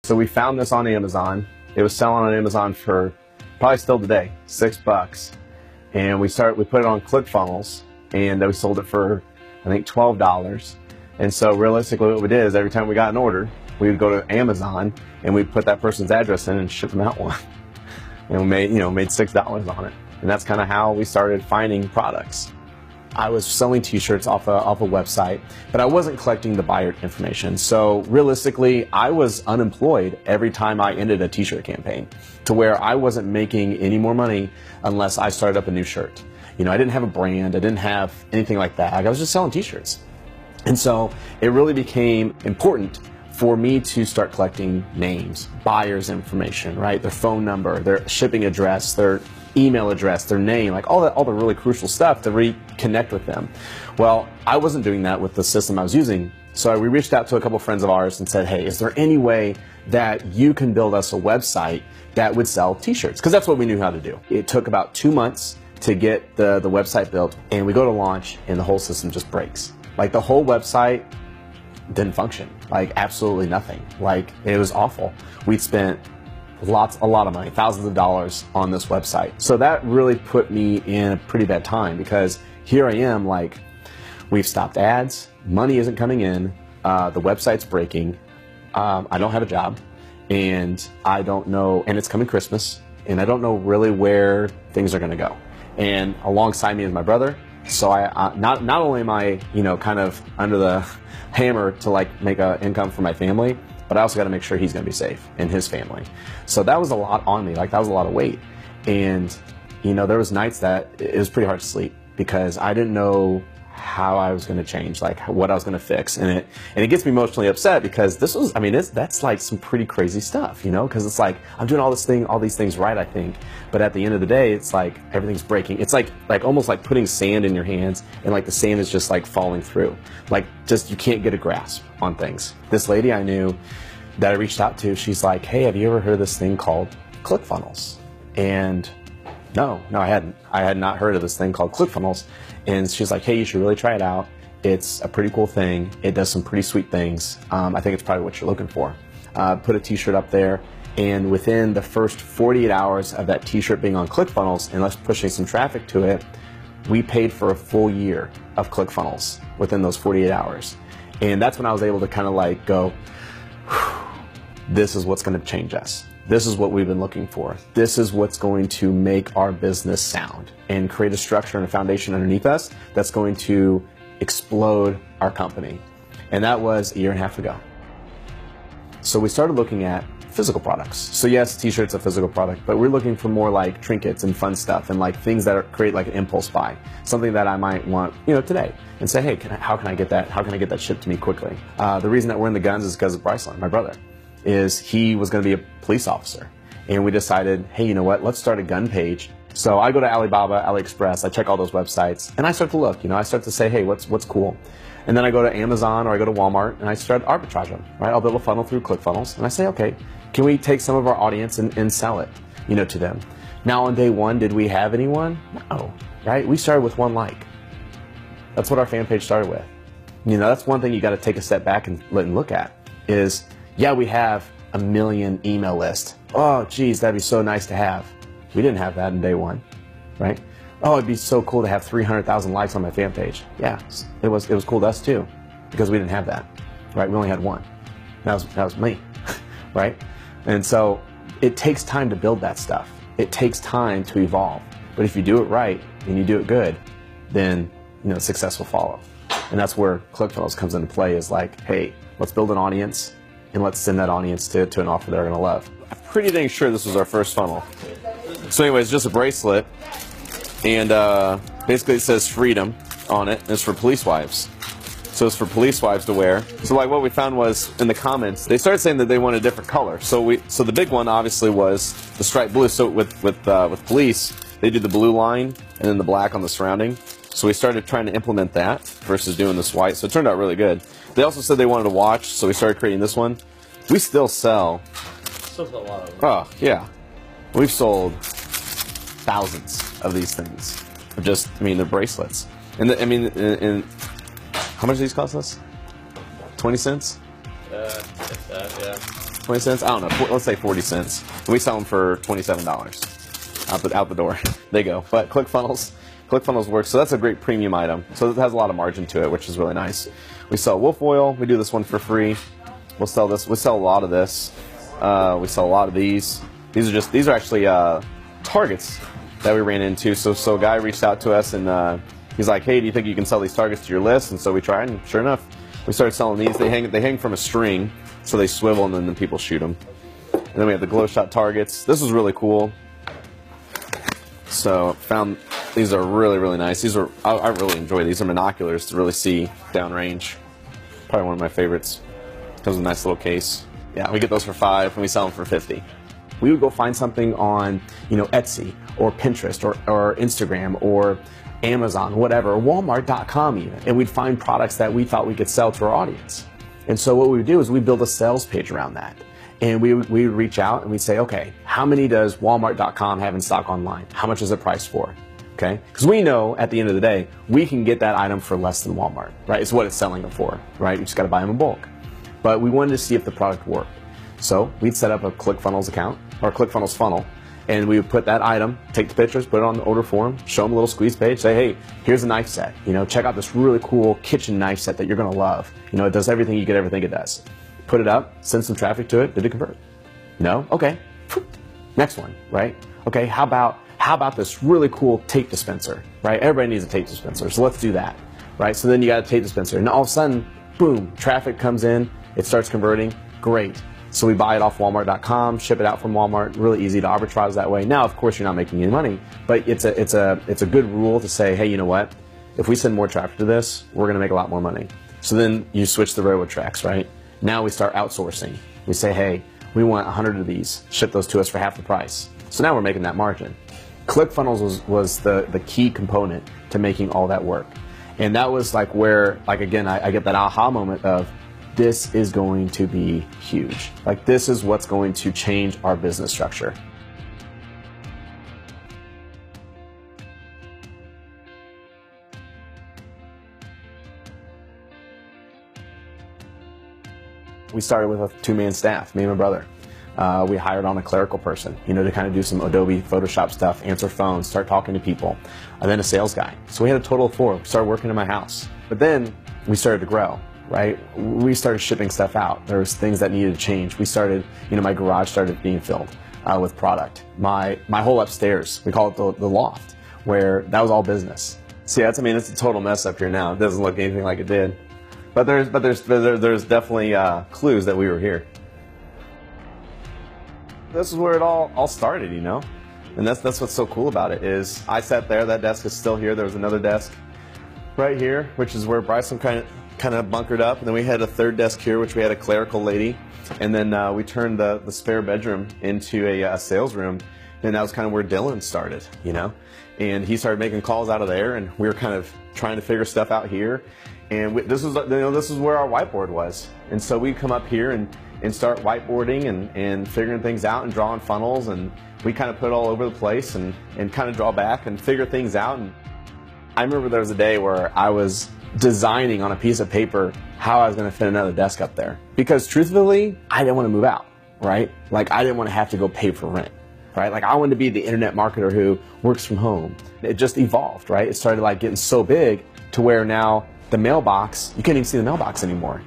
So we found this on Amazon. It was selling on Amazon for probably still today, $6. And we put it on ClickFunnels, and we sold it for, I think, $12. And so realistically what we did is every time we got an order, we would go to Amazon and we'd put that person's address in and ship them out one. And we made $6 on it. And that's kind of how we started finding products. I was selling t-shirts off a website, but I wasn't collecting the buyer information. So realistically, I was unemployed every time I ended a t-shirt campaign, to where I wasn't making any more money unless I started up a new shirt. I didn't have a brand, I didn't have anything like that. I was just selling t-shirts. And so it really became important for me to start collecting names, buyers' information, right? Their phone number, their shipping address, their email address, their name, like all the really crucial stuff to reconnect with them. Well, I wasn't doing that with the system I was using. So we reached out to a couple friends of ours and said, hey, is there any way that you can build us a website that would sell t-shirts? Because that's what we knew how to do. It took about 2 months to get the website built, and we go to launch and the whole system just breaks. Like the whole website didn't function, like absolutely nothing. Like it was awful. We'd spent a lot of money, thousands of dollars on this website. So that really put me in a pretty bad time, because here I am, like, we've stopped ads, money isn't coming in, the website's breaking, I don't have a job, and I don't know, and it's coming Christmas, and I don't know really where things are gonna go. And alongside me is my brother. So not only am I, kind of under the hammer to like make an income for my family, but I also got to make sure he's going to be safe and his family. So that was a lot on me. Like that was a lot of weight. And, there was nights that it was pretty hard to sleep, because I didn't know how I was going to change, like what I was going to fix. And it gets me emotionally upset, because that's like some pretty crazy stuff, because it's like, I'm doing all these things right, I think. But at the end of the day, it's like everything's breaking. It's like almost like putting sand in your hands, and like the sand is just like falling through. Like just, you can't get a grasp on things. This lady I knew that I reached out to, she's like, hey, have you ever heard of this thing called ClickFunnels? And no, I hadn't. I had not heard of this thing called ClickFunnels. And she's like, hey, you should really try it out. It's a pretty cool thing. It does some pretty sweet things. I think it's probably what you're looking for. Put a t-shirt up there, and within the first 48 hours of that t-shirt being on ClickFunnels and us pushing some traffic to it, we paid for a full year of ClickFunnels within those 48 hours. And that's when I was able to kind of like go, this is what's going to change us. This is what we've been looking for. This is what's going to make our business sound and create a structure and a foundation underneath us that's going to explode our company. And that was a year and a half ago. So we started looking at physical products. So yes, t-shirt's a physical product, but we're looking for more like trinkets and fun stuff, and like things that create like an impulse buy, something that I might want, today, and say, hey, how can I get that? How can I get that shipped to me quickly? The reason that we're in the guns is because of Bryceland, my brother. He was going to be a police officer, and we decided, hey, you know what? Let's start a gun page. So I go to Alibaba, AliExpress, I check all those websites, and I start to look. I start to say, hey, what's cool? And then I go to Amazon or I go to Walmart, and I start arbitrage them. Right? I'll build a funnel through ClickFunnels, and I say, okay, can we take some of our audience and sell it, to them? Now on day one, did we have anyone? No, right? We started with 1 like. That's what our fan page started with. That's one thing you got to take a step back and look at is, yeah, we have a 1 million email list. Oh, geez, that'd be so nice to have. We didn't have that in day one, right? Oh, it'd be so cool to have 300,000 likes on my fan page. Yeah, it was cool to us too, because we didn't have that, right? We only had 1. That was me, right? And so it takes time to build that stuff. It takes time to evolve. But if you do it right and you do it good, then success will follow. And that's where ClickFunnels comes into play, is like, hey, let's build an audience, and let's send that audience to an offer they're going to love. I'm pretty dang sure this was our first funnel. So anyways, just a bracelet, and basically it says freedom on it, and it's for police wives. So it's for police wives to wear. So like what we found was, in the comments, they started saying that they want a different color. So the big one obviously was the striped blue. So with police, they do the blue line and then the black on the surrounding. So we started trying to implement that versus doing this white. So it turned out really good. They also said they wanted a watch, so we started creating this one. We still sell. Still sell a lot of them. Oh yeah, we've sold thousands of these things. They're bracelets. And how much do these cost us? 20 cents? If that, yeah. 20 cents? I don't know. Let's say 40 cents. We sell them for $27 out the door. They go. But ClickFunnels works. So that's a great premium item. So it has a lot of margin to it, which is really nice. We sell wolf oil. We do this one for free. We'll sell this. We sell a lot of this. We sell a lot of these. These are actually targets that we ran into. So a guy reached out to us and he's like, hey, do you think you can sell these targets to your list? And so we tried, and sure enough, we started selling these. They hang from a string, so they swivel, and then people shoot them. And then we have the glow shot targets. This was really cool. So found these are really, really nice. I really enjoy these. These are binoculars to really see downrange. Probably one of my favorites. Comes with a nice little case. Yeah, we get those for $5 and we sell them for $50. We would go find something on, Etsy or Pinterest or Instagram or Amazon, whatever, or Walmart.com even, and we'd find products that we thought we could sell to our audience. And so what we would do is we'd build a sales page around that. And we would reach out and we'd say, okay, how many does Walmart.com have in stock online? How much is it priced for? Okay? Because we know at the end of the day, we can get that item for less than Walmart, right? It's what it's selling them for, right? You just got to buy them in bulk. But we wanted to see if the product worked. So we'd set up a ClickFunnels account or ClickFunnels funnel, and we would put that item, take the pictures, put it on the order form, show them a little squeeze page, say, hey, here's a knife set. Check out this really cool kitchen knife set that you're going to love. It does everything you could ever think it does. Put it up, send some traffic to it. Did it convert? No? Okay. Next one, right? Okay, how about this really cool tape dispenser, right? Everybody needs a tape dispenser, so let's do that, right? So then you got a tape dispenser, and all of a sudden, boom, traffic comes in, it starts converting, great. So we buy it off Walmart.com, ship it out from Walmart, really easy to arbitrage that way. Now, of course, you're not making any money, but it's a good rule to say, hey, you know what? If we send more traffic to this, we're gonna make a lot more money. So then you switch the railroad tracks, right? Now we start outsourcing. We say, hey, we want 100 of these, ship those to us for half the price. So now we're making that margin. ClickFunnels was the key component to making all that work. And that was like where, again, I get that aha moment of, this is going to be huge. This is what's going to change our business structure. We started with a 2-man staff, me and my brother. We hired on a clerical person, to kind of do some Adobe Photoshop stuff, answer phones, start talking to people, and then a sales guy. So we had a total of 4. We started working in my house. But then we started to grow. Right? We started shipping stuff out. There was things that needed to change. We started, my garage started being filled with product. My whole upstairs, we call it the loft, where that was all business. See, it's a total mess up here now. It doesn't look anything like it did. But there's definitely clues that we were here. This is where it all started, And that's what's so cool about it is I sat there, that desk is still here. There was another desk right here, which is where Bryson kind of bunkered up, and then we had a third desk here, which we had a clerical lady, and then we turned the spare bedroom into a sales room, and that was kind of where Dylan started, and he started making calls out of there, and we were kind of trying to figure stuff out here, and this is where our whiteboard was, and so we'd come up here and start whiteboarding and figuring things out and drawing funnels, and we kind of put it all over the place and kind of draw back and figure things out. And I remember there was a day where I was designing on a piece of paper how I was going to fit another desk up there. Because truthfully, I didn't want to move out, right? I didn't want to have to go pay for rent, right? I wanted to be the internet marketer who works from home. It just evolved, right? It started getting so big to where now the mailbox, you can't even see the mailbox anymore.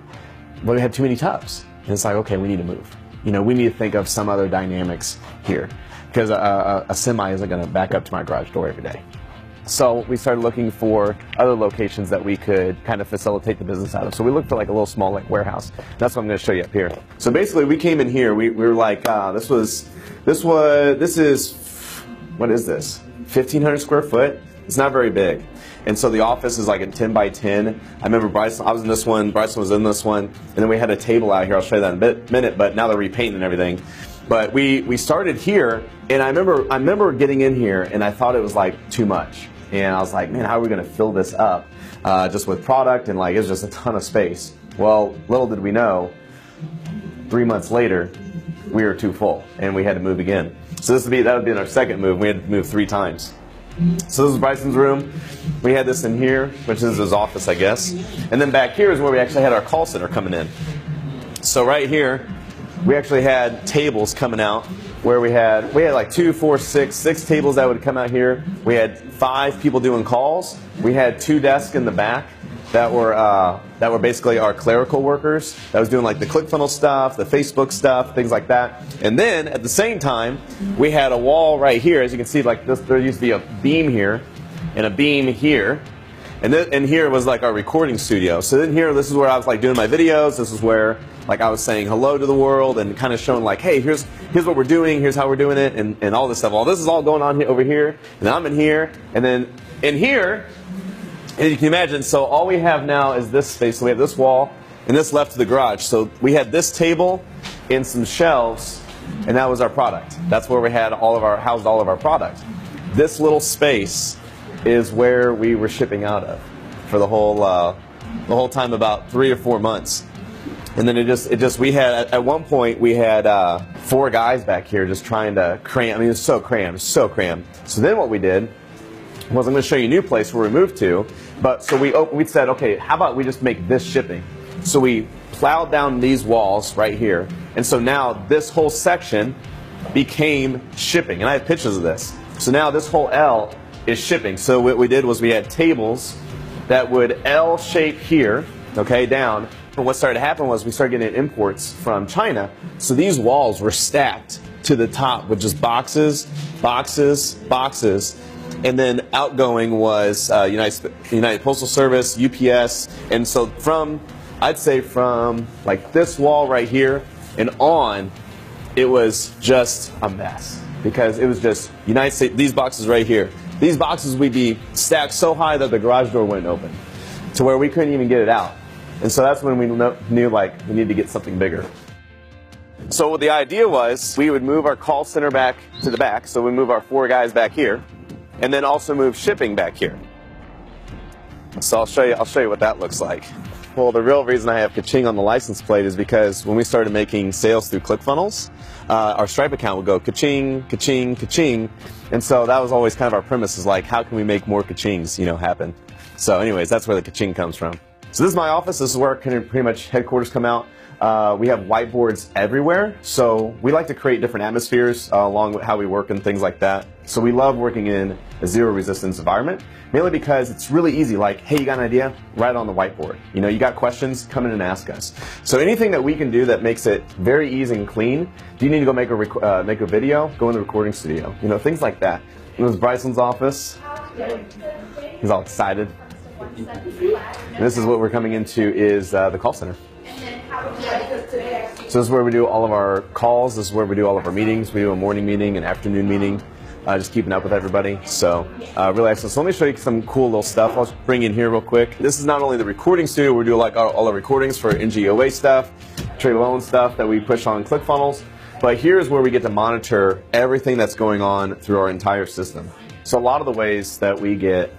But we had too many tubs. And it's okay, we need to move. We need to think of some other dynamics here. Because a semi isn't going to back up to my garage door every day. So we started looking for other locations that we could kind of facilitate the business out of. So we looked for a little small warehouse. That's what I'm going to show you up here. So basically we came in here, we were like, this is, what is this? 1,500 square foot. It's not very big. And so the office is a 10 by 10. I remember Bryson, I was in this one, Bryson was in this one, and then we had a table out here. I'll show you that in a minute, but now they're repainting and everything. But we started here, and I remember getting in here, and I thought it was too much. And I was like, man, how are we going to fill this up just with product? And it's just a ton of space. Well, little did we know, 3 months later, we were too full, and we had to move again. So that would be our second move. We had to move 3 times. So this is Bryson's room. We had this in here, which is his office, I guess. And then back here is where we actually had our call center coming in. So right here, we actually had tables coming out where we had like 2, 4, 6 tables that would come out here. We had 5 people doing calls. We had 2 desks in the back that were basically our clerical workers that was doing like the ClickFunnels stuff, the Facebook stuff, things like that. And then at the same time, we had a wall right here. As you can see, like this, there used to be a beam here and a beam here. And here was like our recording studio. So then here, this is where I was like doing my videos. This is where like I was saying hello to the world and kind of showing like, hey, here's what we're doing, here's how we're doing it, and all this stuff. All this is all going on here, over here, and I'm in here, and then in here, and you can imagine, so all we have now is this space. So we have this wall, and this left to the garage. So we had this table and some shelves, and that was our product. That's where we had housed all of our product. This little space is where we were shipping out of for the whole time, about 3 or 4 months. And then we had, at one point, we had 4 guys back here just trying to cram. I mean, it was so crammed. So then what we did was, I'm going to show you a new place where we moved to. But so we said, okay, how about we just make this shipping? So we plowed down these walls right here. And so now this whole section became shipping. And I have pictures of this. So now this whole L is shipping. So what we did was we had tables that would L shape here, okay, down. But what started to happen was we started getting imports from China. So these walls were stacked to the top with just boxes, boxes, boxes. And then outgoing was United Postal Service, UPS. And so I'd say from like this wall right here and on, it was just a mess. Because it was just United States, these boxes right here. These boxes would be stacked so high that the garage door wouldn't open, to where we couldn't even get it out. And so that's when we knew like we needed to get something bigger. So what the idea was, we would move our call center back to the back. So we move our 4 guys back here, and then also move shipping back here. So I'll show you what that looks like. Well, the real reason I have ka-ching on the license plate is because when we started making sales through ClickFunnels, our Stripe account would go ka-ching, ka-ching, ka-ching. And so that was always kind of our premise, is like, how can we make more ka-chings, happen? So anyways, that's where the ka-ching comes from. So this is my office. This is where pretty much headquarters come out. We have whiteboards everywhere. So we like to create different atmospheres along with how we work and things like that. So we love working in a zero resistance environment, mainly because it's really easy. Like, hey, you got an idea? Write it on the whiteboard. You got questions? Come in and ask us. So anything that we can do that makes it very easy and clean. Do you need to go make a video? Go in the recording studio. Things like that. It was Bryson's office. He's all excited. And this is what we're coming into, is the call center. So this is where we do all of our calls. This is where we do all of our meetings. We do a morning meeting, an afternoon meeting, just keeping up with everybody. So really excellent. So let me show you some cool little stuff. I'll just bring in here real quick. This is not only the recording studio. We do like all our recordings for NGOA stuff, trade loan stuff that we push on ClickFunnels. But here's where we get to monitor everything that's going on through our entire system. So a lot of the ways that we get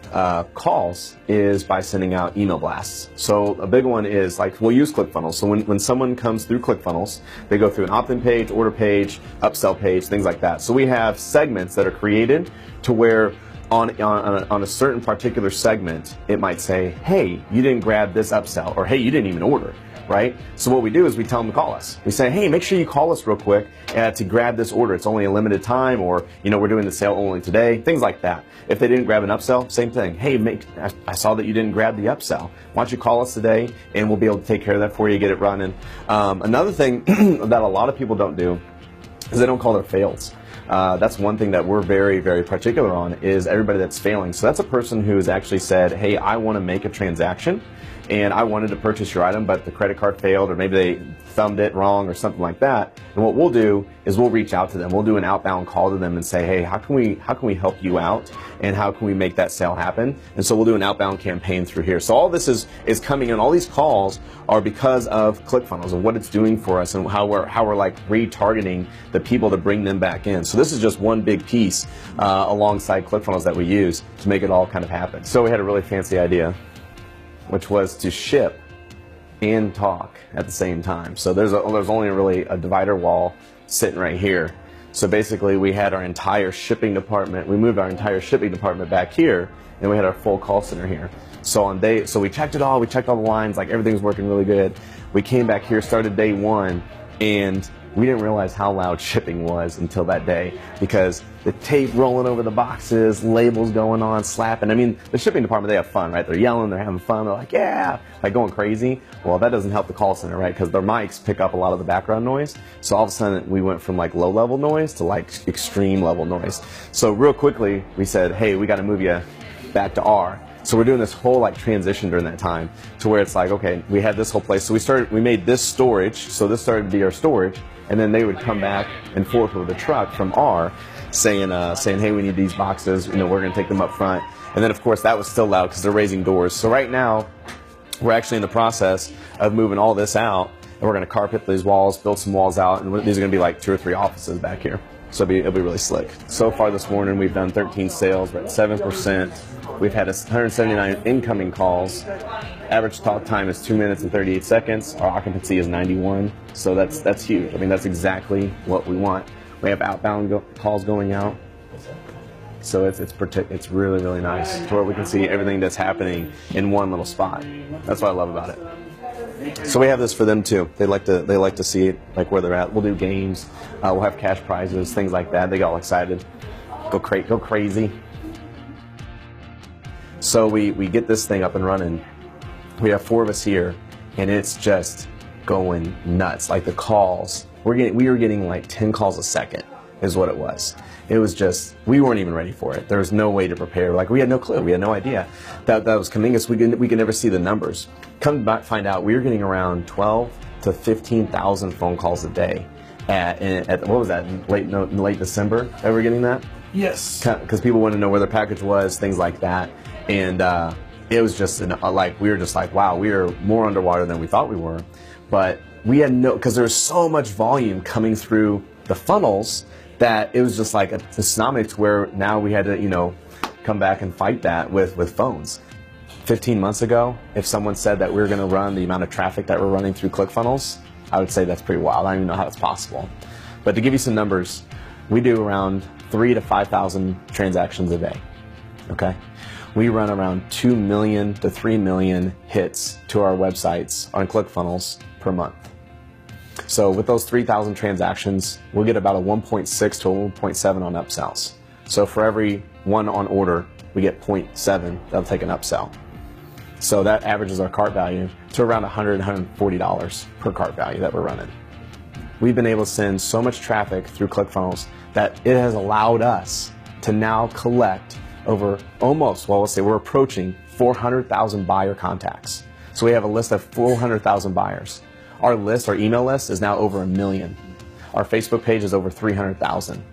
calls is by sending out email blasts. So a big one is, like, we'll use ClickFunnels. So when someone comes through ClickFunnels, they go through an opt-in page, order page, upsell page, things like that. So we have segments that are created to where on a certain particular segment, it might say, hey, you didn't grab this upsell, or hey, you didn't even order. Right? So what we do is we tell them to call us. We say, hey, make sure you call us real quick to grab this order. It's only a limited time, or we're doing the sale only today, things like that. If they didn't grab an upsell, same thing. Hey, I saw that you didn't grab the upsell. Why don't you call us today, and we'll be able to take care of that for you, get it running. Another thing that a lot of people don't do is they don't call their fails. That's one thing that we're very, very particular on, is everybody that's failing. So that's a person who has actually said, hey, I want to make a transaction, and I wanted to purchase your item, but the credit card failed, or maybe they thumbed it wrong or something like that. And what we'll do is we'll reach out to them. We'll do an outbound call to them and say, hey, how can we help you out, and how can we make that sale happen? And so we'll do an outbound campaign through here. So all this is coming in. All these calls are because of ClickFunnels and what it's doing for us, and how we're like retargeting the people to bring them back in. So this is just one big piece alongside ClickFunnels that we use to make it all kind of happen. So we had a really fancy idea, which was to ship and talk at the same time. So there's only really a divider wall sitting right here. So basically we had our entire shipping department, we moved our entire shipping department back here, and we had our full call center here. So we checked it all, we checked all the lines, like everything's working really good. We came back here, started day one, and We didn't realize how loud shipping was until that day, because the tape rolling over the boxes, labels going on, slapping. I mean, the shipping department, they have fun, right? They're yelling, they're having fun, they're like, yeah, like going crazy. Well, that doesn't help the call center, right? Because their mics pick up a lot of the background noise. So all of a sudden, we went from like low level noise to like extreme level noise. So real quickly, we said, hey, we got to move you back to R. So we're doing this whole like transition during that time to where it's like, okay, we had this whole place. So we made this storage. So this started to be our storage. And then they would come back and forth with a truck from R saying, hey, we need these boxes. You know, we're going to take them up front. And then, of course, that was still loud because they're raising doors. So right now, we're actually in the process of moving all this out. And we're going to carpet these walls, build some walls out. And these are going to be like 2 or 3 offices back here. So it'll be really slick. So far this morning, we've done 13 sales. We're at 7%. We've had 179 incoming calls. Average talk time is 2 minutes and 38 seconds. Our occupancy is 91. So that's huge. I mean, that's exactly what we want. We have outbound calls going out. So it's really, really nice to where we can see everything that's happening in one little spot. That's what I love about it. So we have this for them too. They like to see it, like where they're at. We'll do games. We'll have cash prizes, things like that. They get all excited. Go crazy. So we get this thing up and running. We have 4 of us here, and it's just going nuts. Like the calls, we were getting like 10 calls a second is what it was. It was just, we weren't even ready for it. There was no way to prepare. Like we had no clue. We had no idea that was coming. We could never see the numbers. Come back, find out we were getting around 12 to 15,000 phone calls a day. At what was that? Late December. Ever getting that? Yes. Because people want to know where their package was, things like that, and it was just like we were just like, wow, we are more underwater than we thought we were, but we had because there was so much volume coming through the funnels that it was just like a tsunami to where now we had to come back and fight that with phones. 15 months ago, if someone said that we were going to run the amount of traffic that we're running through ClickFunnels, I would say that's pretty wild. I don't even know how that's possible. But to give you some numbers, we do around 3,000 to 5,000 transactions a day. Okay, we run around 2 million to 3 million hits to our websites on ClickFunnels per month. So with those 3,000 transactions, we'll get about a 1.6 to a 1.7 on upsells. So for every 1 on order, we get 0.7 that'll take an upsell. So that averages our cart value to around $100, $140 per cart value that we're running. We've been able to send so much traffic through ClickFunnels that it has allowed us to now collect over we're approaching 400,000 buyer contacts. So we have a list of 400,000 buyers. Our email list is now over 1 million. Our Facebook page is over 300,000,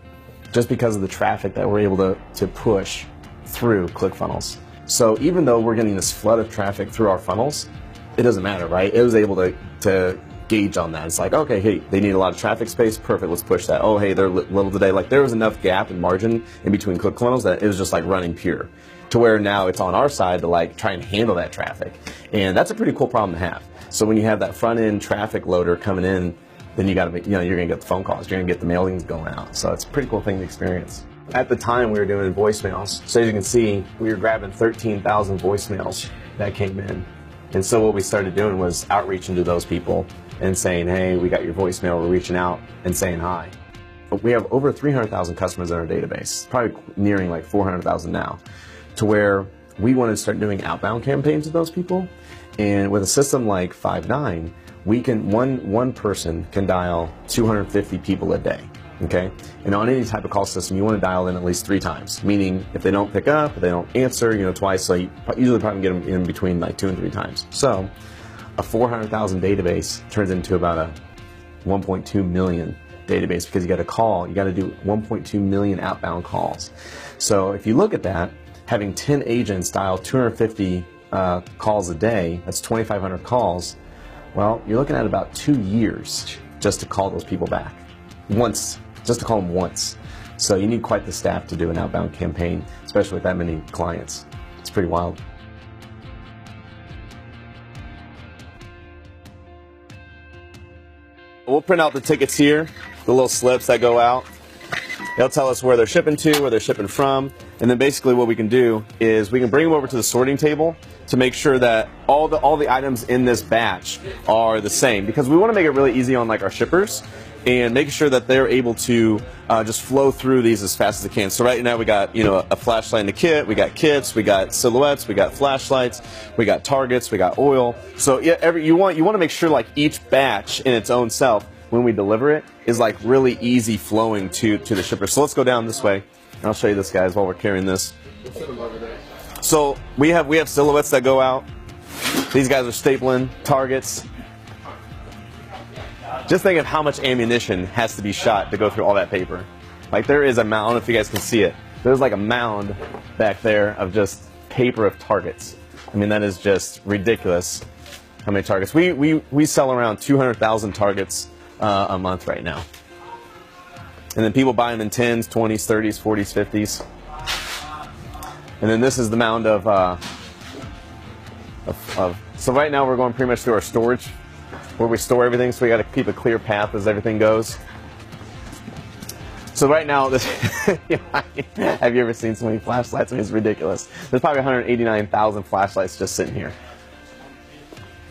just because of the traffic that we're able to push through ClickFunnels. So even though we're getting this flood of traffic through our funnels, it doesn't matter, right? It was able to gauge on that. It's like, okay, hey, they need a lot of traffic space, perfect, let's push that. Oh, hey, they're little today. Like there was enough gap and margin in between ClickFunnels that it was just like running pure, to where now it's on our side to like try and handle that traffic. And that's a pretty cool problem to have. So when you have that front end traffic loader coming in, then you're gonna get the phone calls, you're gonna get the mailings going out. So it's a pretty cool thing to experience. At the time we were doing voicemails. So as you can see, we were grabbing 13,000 voicemails that came in. And so what we started doing was outreaching to those people and saying, hey, we got your voicemail, we're reaching out and saying hi. But we have over 300,000 customers in our database, probably nearing like 400,000 now, to where we wanted to start doing outbound campaigns with those people. And with a system like Five9, we can one person can dial 250 people a day. Okay, and on any type of call system, you want to dial in at least 3 times. Meaning, if they don't pick up, if they don't answer, twice, so you usually probably get them in between like 2 and 3 times. So, a 400,000 database turns into about a 1.2 million database, because you got to call, you got to do 1.2 million outbound calls. So if you look at that, having 10 agents dial 250 calls a day, that's 2,500 calls. Well, you're looking at about 2 years just to call those people back just to call them once. So you need quite the staff to do an outbound campaign, especially with that many clients. It's pretty wild. We'll print out the tickets here, the little slips that go out. They'll tell us where they're shipping to, where they're shipping from, and then basically what we can do is we can bring them over to the sorting table to make sure that all the items in this batch are the same, because we want to make it really easy on like our shippers. and making sure that they're able to just flow through these as fast as they can. So right now we got, you know, a flashlight in the kit, we got kits, we got silhouettes, we got flashlights, we got targets, we got oil. So yeah, you want to make sure like each batch in its own self, when we deliver it, is like really easy flowing to the shipper. So let's go down this way, and I'll show you this, guys, while we're carrying this. So we have silhouettes that go out. These guys are stapling targets. Just think of how much ammunition has to be shot to go through all that paper. Like there is a mound, I don't know if you guys can see it. There's like a mound back there of just paper of targets. I mean, that is just ridiculous how many targets. We sell around 200,000 targets a month right now. And then people buy them in 10s, 20s, 30s, 40s, 50s. And then this is the mound of so right now we're going pretty much through our storage where we store everything, so we got to keep a clear path as everything goes. So right now, this have you ever seen so many flashlights? I mean, it's ridiculous. There's probably 189,000 flashlights just sitting here.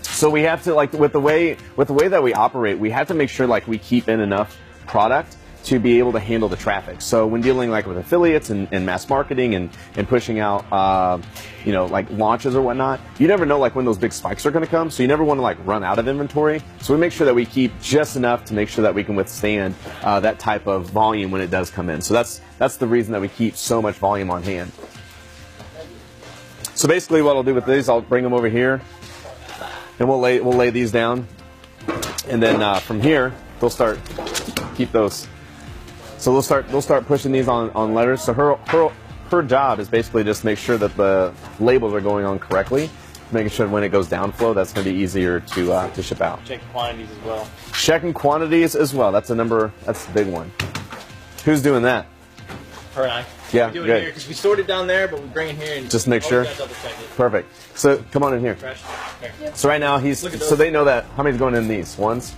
So we have to, like, with the way that we operate, we have to make sure like we keep in enough product to be able to handle the traffic. So when dealing like with affiliates and mass marketing and pushing out you know, like launches or whatnot, you never know like when those big spikes are going to come, so you never want to like run out of inventory. So we make sure that we keep just enough to make sure that we can withstand that type of volume when it does come in. So that's the reason that we keep so much volume on hand. So basically what I'll do with these, I'll bring them over here and we'll lay these down, and then from here they'll start keep those. So they'll start pushing these on letters. So her job is basically just make sure that the labels are going on correctly, making sure when it goes down flow, that's going to be easier to ship out. Checking quantities as well. Checking quantities as well. That's the big one. Who's doing that? Her and I. Yeah, we do it good. here because we stored it down there, but we bring it here and just make sure. Double check it. Perfect. So come on in here. Here. So right now so they know that how many's going in these ones.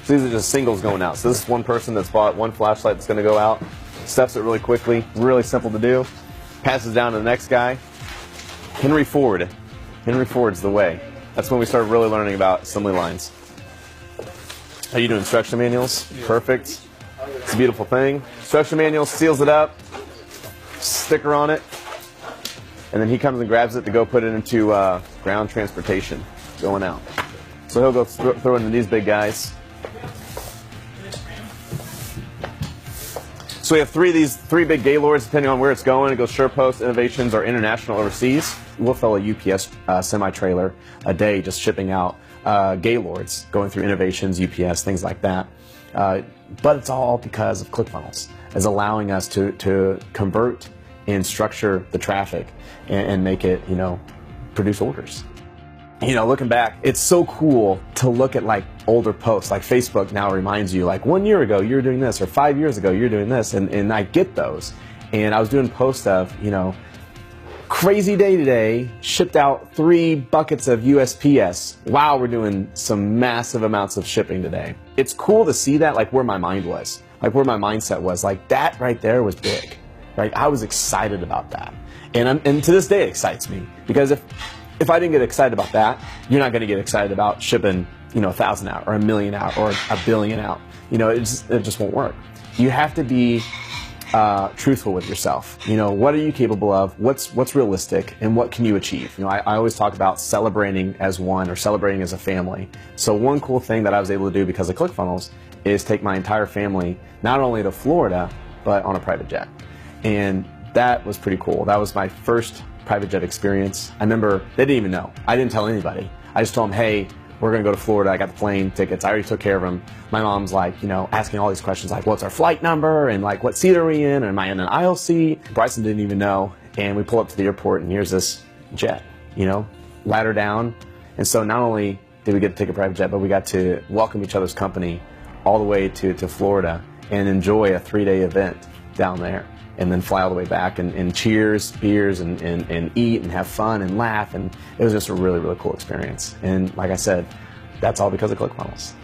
So these are just singles going out. So this is one person that's bought one flashlight that's going to go out, stuffs it really quickly, really simple to do, passes down to the next guy. Henry Ford's the way. That's when we started really learning about assembly lines. Are you doing instruction manuals? Yeah. Perfect. It's a beautiful thing. Instruction manual, seals it up, sticker on it, and then he comes and grabs it to go put it into ground transportation going out. So he'll go throw it into these big guys. So we have three big Gaylords, depending on where it's going. It goes SurePost, Innovations, or International overseas. We'll fill a UPS semi-trailer a day just shipping out Gaylords, going through Innovations, UPS, things like that. But it's all because of ClickFunnels. It's allowing us to convert and structure the traffic and make it, you know, produce orders. You know, looking back, it's so cool to look at like older posts. Like Facebook now reminds you, like 1 year ago you were doing this, or 5 years ago you're doing this, and I get those. And I was doing posts of, you know, crazy day today, shipped out 3 buckets of USPS. Wow, we're doing some massive amounts of shipping today. It's cool to see that, like where my mind was, like where my mindset was. Like that right there was big, right? I was excited about that, and to this day it excites me, because if I didn't get excited about that, you're not going to get excited about shipping, you know, 1,000 out or 1,000,000 out or 1 billion out. You know, it just won't work. You have to be truthful with yourself. You know, what are you capable of? What's realistic, and what can you achieve? You know, I always talk about celebrating as one, or celebrating as a family. So one cool thing that I was able to do because of ClickFunnels is take my entire family not only to Florida, but on a private jet. And that was pretty cool. That was my first private jet experience. I remember they didn't even know. I didn't tell anybody. I just told them, hey, we're going to go to Florida. I got the plane tickets. I already took care of them. My mom's like, you know, asking all these questions like, what's our flight number? And like, what seat are we in? Am I in an aisle seat? Bryson didn't even know. And we pull up to the airport, and here's this jet, you know, ladder down. And so not only did we get to take a private jet, but we got to welcome each other's company all the way to Florida and enjoy a 3-day event down there. And then fly all the way back and cheers, beers, and eat and have fun and laugh. And it was just a really, really cool experience. And like I said, that's all because of ClickFunnels.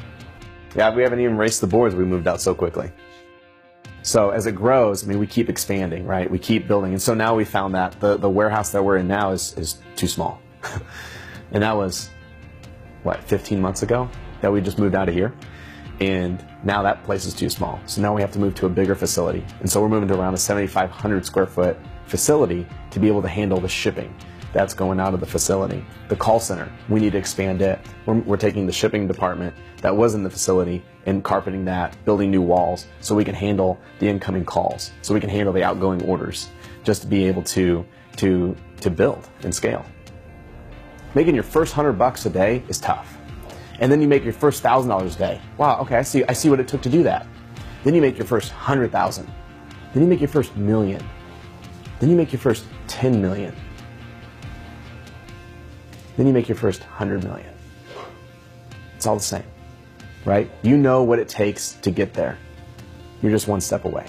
Yeah, we haven't even raced the boards. We moved out so quickly. So as it grows, I mean, we keep expanding, right? We keep building. And so now we found that the warehouse that we're in now is too small. And that was, what, 15 months ago that we just moved out of here. And now that place is too small. So now we have to move to a bigger facility. And so we're moving to around a 7,500 square foot facility to be able to handle the shipping that's going out of the facility. The call center, we need to expand it. We're taking the shipping department that was in the facility and carpeting that, building new walls so we can handle the incoming calls, so we can handle the outgoing orders, just to be able to build and scale. Making your first $100 a day is tough. And then you make your first $1,000 a day. Wow, okay, I see what it took to do that. Then you make your first 100,000. Then you make your first million. Then you make your first 10 million. Then you make your first 100 million. It's all the same, right? You know what it takes to get there. You're just one step away.